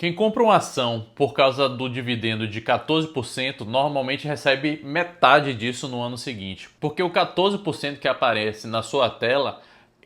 Quem compra uma ação por causa do dividendo de 14% normalmente recebe metade disso no ano seguinte, porque o 14% que aparece na sua tela,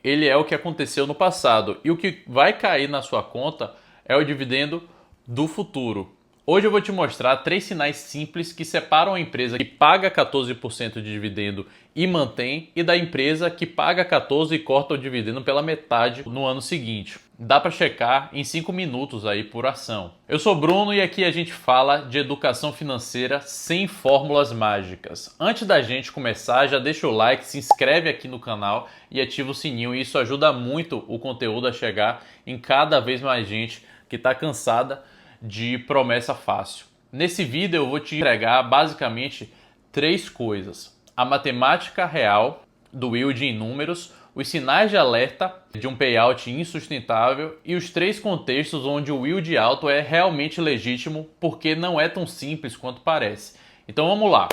ele é o que aconteceu no passado, e o que vai cair na sua conta é o dividendo do futuro. Hoje eu vou te mostrar 3 sinais simples que separam a empresa que paga 14% de dividendo e mantém, e da empresa que paga 14% e corta o dividendo pela metade no ano seguinte. Dá para checar em 5 minutos aí por ação. Eu sou Bruno e aqui a gente fala de educação financeira sem fórmulas mágicas. Antes da gente começar, já deixa o like, se inscreve aqui no canal e ativa o sininho. Isso ajuda muito o conteúdo a chegar em cada vez mais gente que está cansada de promessa fácil. Nesse vídeo eu vou te entregar basicamente 3 coisas: a matemática real do yield em números, os sinais de alerta de um payout insustentável e os 3 contextos onde o yield alto é realmente legítimo, porque não é tão simples quanto parece. Então vamos lá.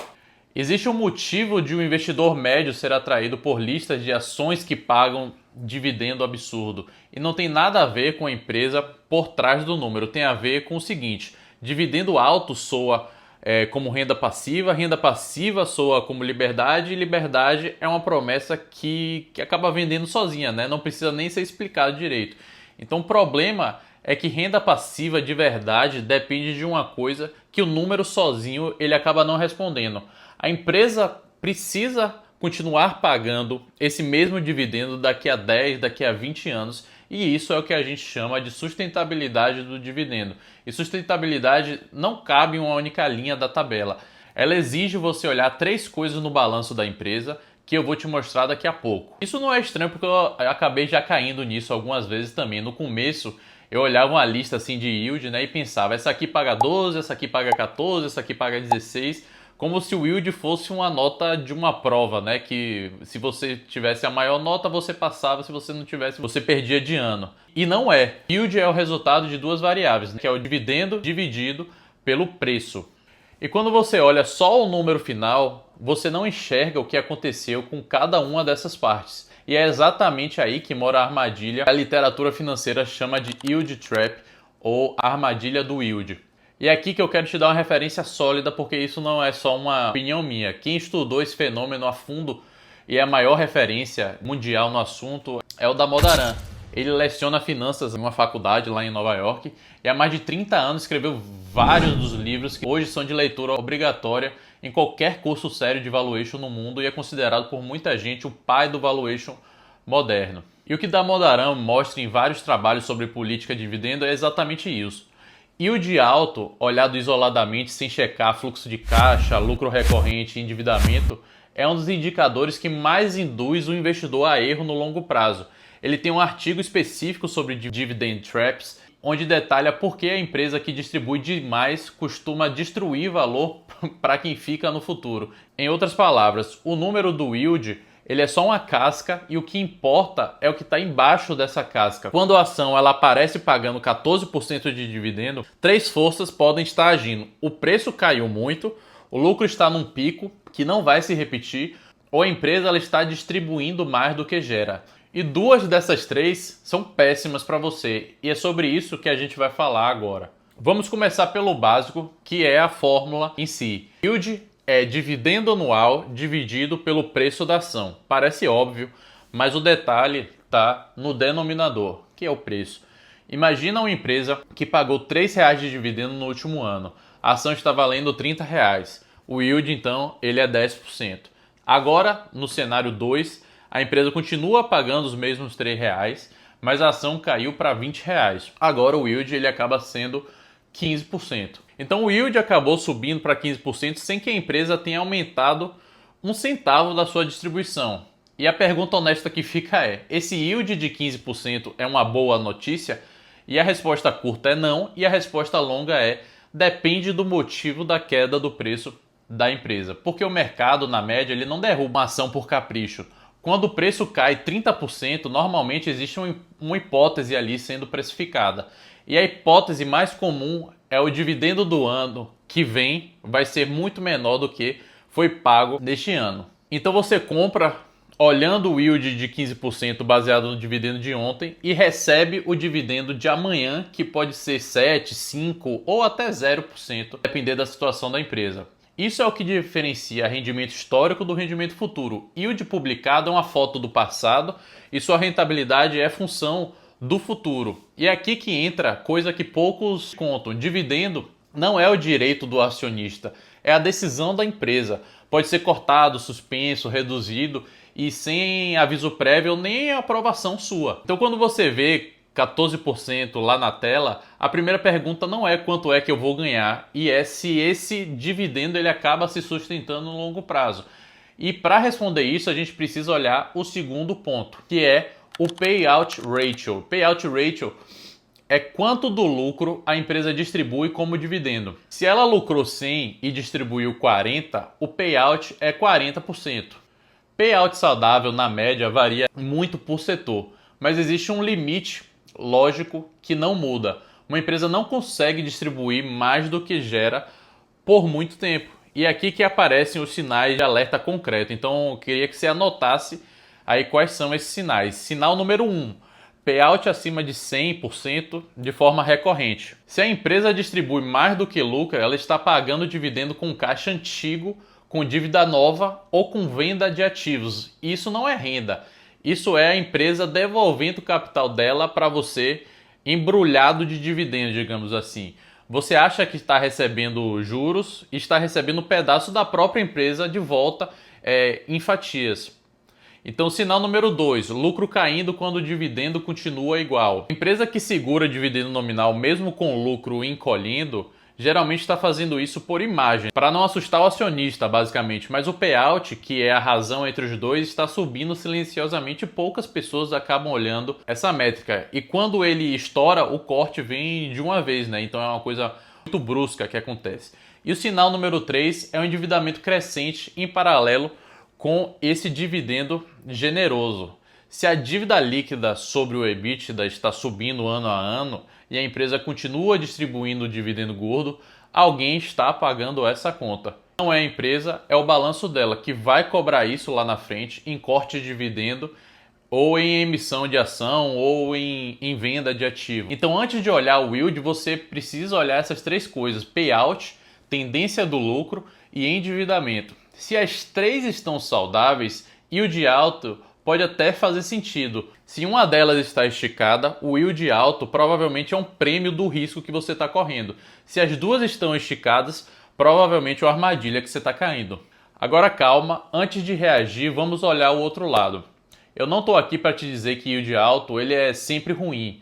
Existe um motivo de um investidor médio ser atraído por listas de ações que pagam dividendo absurdo. E não tem nada a ver com a empresa por trás do número. Tem a ver com o seguinte: dividendo alto soa como renda passiva soa como liberdade, e liberdade é uma promessa que acaba vendendo sozinha, né? Não precisa nem ser explicado direito. Então o problema é que renda passiva de verdade depende de uma coisa que o número sozinho ele acaba não respondendo. A empresa precisa continuar pagando esse mesmo dividendo daqui a 10, daqui a 20 anos, e isso é o que a gente chama de sustentabilidade do dividendo. E sustentabilidade não cabe em uma única linha da tabela. Ela exige você olhar 3 coisas no balanço da empresa, que eu vou te mostrar daqui a pouco. Isso não é estranho porque eu acabei já caindo nisso algumas vezes também. No começo eu olhava uma lista assim de yield, né, e pensava, essa aqui paga 12, essa aqui paga 14, essa aqui paga 16, como se o yield fosse uma nota de uma prova, né, que se você tivesse a maior nota você passava, se você não tivesse você perdia de ano. E não é. Yield é o resultado de 2 variáveis, né, que é o dividendo dividido pelo preço. E quando você olha só o número final, você não enxerga o que aconteceu com cada uma dessas partes. E é exatamente aí que mora a armadilha que a literatura financeira chama de yield trap, ou armadilha do yield. E é aqui que eu quero te dar uma referência sólida, porque isso não é só uma opinião minha. Quem estudou esse fenômeno a fundo e é a maior referência mundial no assunto é o Damodaran. Ele leciona finanças em uma faculdade lá em Nova York e há mais de 30 anos escreveu vários dos livros que hoje são de leitura obrigatória em qualquer curso sério de valuation no mundo, e é considerado por muita gente o pai do valuation moderno. E o que Damodaran mostra em vários trabalhos sobre política de dividendo é exatamente isso. Yield alto, olhado isoladamente sem checar fluxo de caixa, lucro recorrente e endividamento, é um dos indicadores que mais induz o investidor a erro no longo prazo. Ele tem um artigo específico sobre dividend traps, onde detalha por que a empresa que distribui demais costuma destruir valor para quem fica no futuro. Em outras palavras, o número do yield ele é só uma casca, e o que importa é o que está embaixo dessa casca. Quando a ação ela aparece pagando 14% de dividendo, 3 forças podem estar agindo. O preço caiu muito, o lucro está num pico que não vai se repetir, ou a empresa ela está distribuindo mais do que gera. E 2 dessas 3 são péssimas para você, e é sobre isso que a gente vai falar agora. Vamos começar pelo básico, que é a fórmula em si. Yield é dividendo anual dividido pelo preço da ação. Parece óbvio, mas o detalhe está no denominador, que é o preço. Imagina uma empresa que pagou R$ 3,00 de dividendo no último ano. A ação está valendo R$ 30,00. O yield, então, ele é 10%. Agora, no cenário 2, a empresa continua pagando os mesmos R$ 3,00, mas a ação caiu para R$ 20,00. Agora o yield ele acaba sendo 15%. Então o yield acabou subindo para 15% sem que a empresa tenha aumentado 1 centavo da sua distribuição. E a pergunta honesta que fica é: esse yield de 15% é uma boa notícia? E a resposta curta é não, e a resposta longa é: depende do motivo da queda do preço da empresa. Porque o mercado, na média, ele não derruba uma ação por capricho. Quando o preço cai 30%, normalmente existe uma hipótese ali sendo precificada. E a hipótese mais comum é o dividendo do ano que vem vai ser muito menor do que foi pago neste ano. Então você compra olhando o yield de 15% baseado no dividendo de ontem e recebe o dividendo de amanhã, que pode ser 7, 5 ou até 0%, depender da situação da empresa. Isso é o que diferencia rendimento histórico do rendimento futuro. Yield publicado é uma foto do passado e sua rentabilidade é função do futuro. E é aqui que entra coisa que poucos contam. Dividendo não é o direito do acionista, é a decisão da empresa. Pode ser cortado, suspenso, reduzido e sem aviso prévio nem aprovação sua. Então quando você vê 14% lá na tela, a primeira pergunta não é quanto é que eu vou ganhar, e é se esse dividendo ele acaba se sustentando no longo prazo. E para responder isso, a gente precisa olhar o segundo ponto, que é o payout ratio. Payout ratio é quanto do lucro a empresa distribui como dividendo. Se ela lucrou 100 e distribuiu 40, o payout é 40%. Payout saudável, na média, varia muito por setor, mas existe um limite lógico que não muda. Uma empresa não consegue distribuir mais do que gera por muito tempo. E é aqui que aparecem os sinais de alerta concreto. Então eu queria que você anotasse aí quais são esses sinais. Sinal número 1. Payout acima de 100% de forma recorrente. Se a empresa distribui mais do que lucra, ela está pagando dividendo com caixa antigo, com dívida nova ou com venda de ativos. Isso não é renda. Isso é a empresa devolvendo o capital dela para você embrulhado de dividendos, digamos assim. Você acha que está recebendo juros e está recebendo um pedaço da própria empresa de volta em fatias. Então, sinal número 2, lucro caindo quando o dividendo continua igual. Empresa que segura dividendo nominal mesmo com o lucro encolhendo, geralmente está fazendo isso por imagem, para não assustar o acionista, basicamente. Mas o payout, que é a razão entre os dois, está subindo silenciosamente e poucas pessoas acabam olhando essa métrica. E quando ele estoura, o corte vem de uma vez, né? Então é uma coisa muito brusca que acontece. E o sinal número 3 é o endividamento crescente em paralelo com esse dividendo generoso. Se a dívida líquida sobre o EBITDA está subindo ano a ano e a empresa continua distribuindo o dividendo gordo, alguém está pagando essa conta. Não é a empresa, é o balanço dela que vai cobrar isso lá na frente em corte de dividendo ou em emissão de ação ou em venda de ativo. Então antes de olhar o yield, você precisa olhar essas três coisas: payout, tendência do lucro e endividamento. Se as três estão saudáveis, yield alto pode até fazer sentido. Se uma delas está esticada, o yield alto provavelmente é um prêmio do risco que você está correndo. Se as duas estão esticadas, provavelmente é uma armadilha que você está caindo. Agora calma, antes de reagir, vamos olhar o outro lado. Eu não estou aqui para te dizer que yield alto ele é sempre ruim.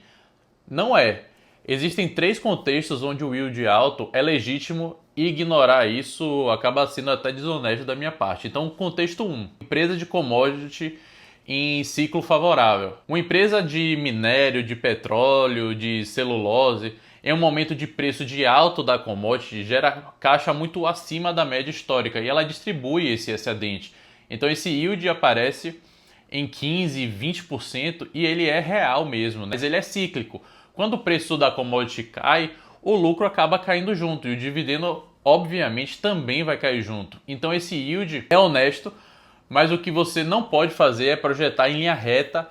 Não é. Existem três contextos onde o yield alto é legítimo e ignorar isso acaba sendo até desonesto da minha parte. Então, contexto 1. Empresa de commodity em ciclo favorável. Uma empresa de minério, de petróleo, de celulose, em um momento de preço de alto da commodity, gera caixa muito acima da média histórica e ela distribui esse excedente. Então esse yield aparece em 15, 20% e ele é real mesmo, né? Mas ele é cíclico. Quando o preço da commodity cai, o lucro acaba caindo junto e o dividendo, obviamente, também vai cair junto. Então esse yield é honesto, mas o que você não pode fazer é projetar em linha reta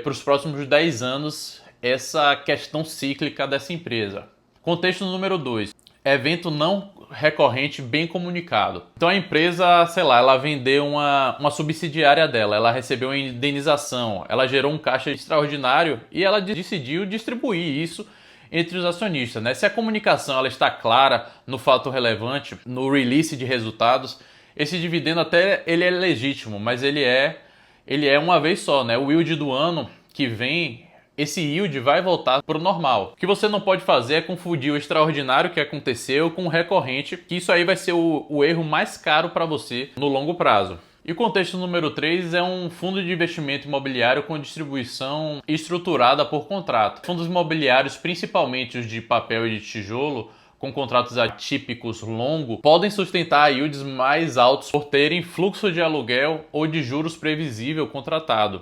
para os próximos 10 anos essa questão cíclica dessa empresa. Contexto número 2. Evento não recorrente bem comunicado. Então a empresa, sei lá, ela vendeu uma subsidiária dela, ela recebeu uma indenização, ela gerou um caixa extraordinário e ela decidiu distribuir isso entre os acionistas, né? Se a comunicação ela está clara no fato relevante, no release de resultados, esse dividendo até ele é legítimo, mas ele é uma vez só, né? O yield do ano que vem, esse yield vai voltar para o normal. O que você não pode fazer é confundir o extraordinário que aconteceu com o recorrente, que isso aí vai ser o erro mais caro para você no longo prazo. E o contexto número 3 é um fundo de investimento imobiliário com distribuição estruturada por contrato. Fundos imobiliários, principalmente os de papel e de tijolo, com contratos atípicos longos, podem sustentar yields mais altos por terem fluxo de aluguel ou de juros previsível contratado.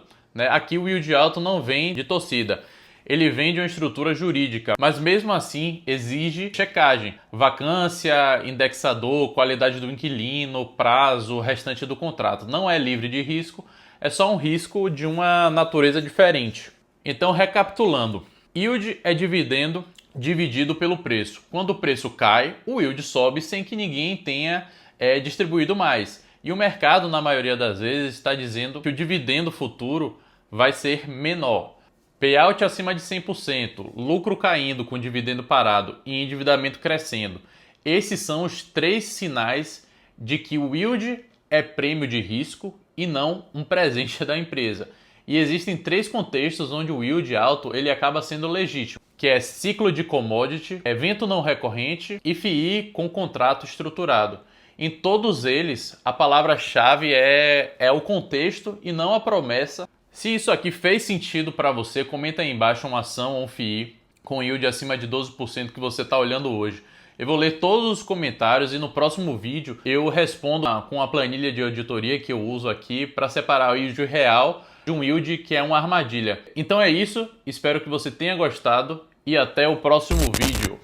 Aqui o yield alto não vem de torcida, ele vem de uma estrutura jurídica, mas mesmo assim exige checagem, vacância, indexador, qualidade do inquilino, prazo, restante do contrato. Não é livre de risco, é só um risco de uma natureza diferente. Então, recapitulando, yield é dividendo dividido pelo preço. Quando o preço cai, o yield sobe sem que ninguém tenha distribuído mais. E o mercado, na maioria das vezes, está dizendo que o dividendo futuro vai ser menor. Payout acima de 100%, lucro caindo com dividendo parado e endividamento crescendo. Esses são os 3 sinais de que o yield é prêmio de risco e não um presente da empresa. E existem 3 contextos onde o yield alto ele acaba sendo legítimo, que é ciclo de commodity, evento não recorrente e FII com contrato estruturado. Em todos eles, a palavra-chave é o contexto e não a promessa. Se isso aqui fez sentido para você, comenta aí embaixo uma ação ou um FII com yield acima de 12% que você está olhando hoje. Eu vou ler todos os comentários e no próximo vídeo eu respondo com a planilha de auditoria que eu uso aqui para separar o yield real de um yield que é uma armadilha. Então é isso, espero que você tenha gostado e até o próximo vídeo.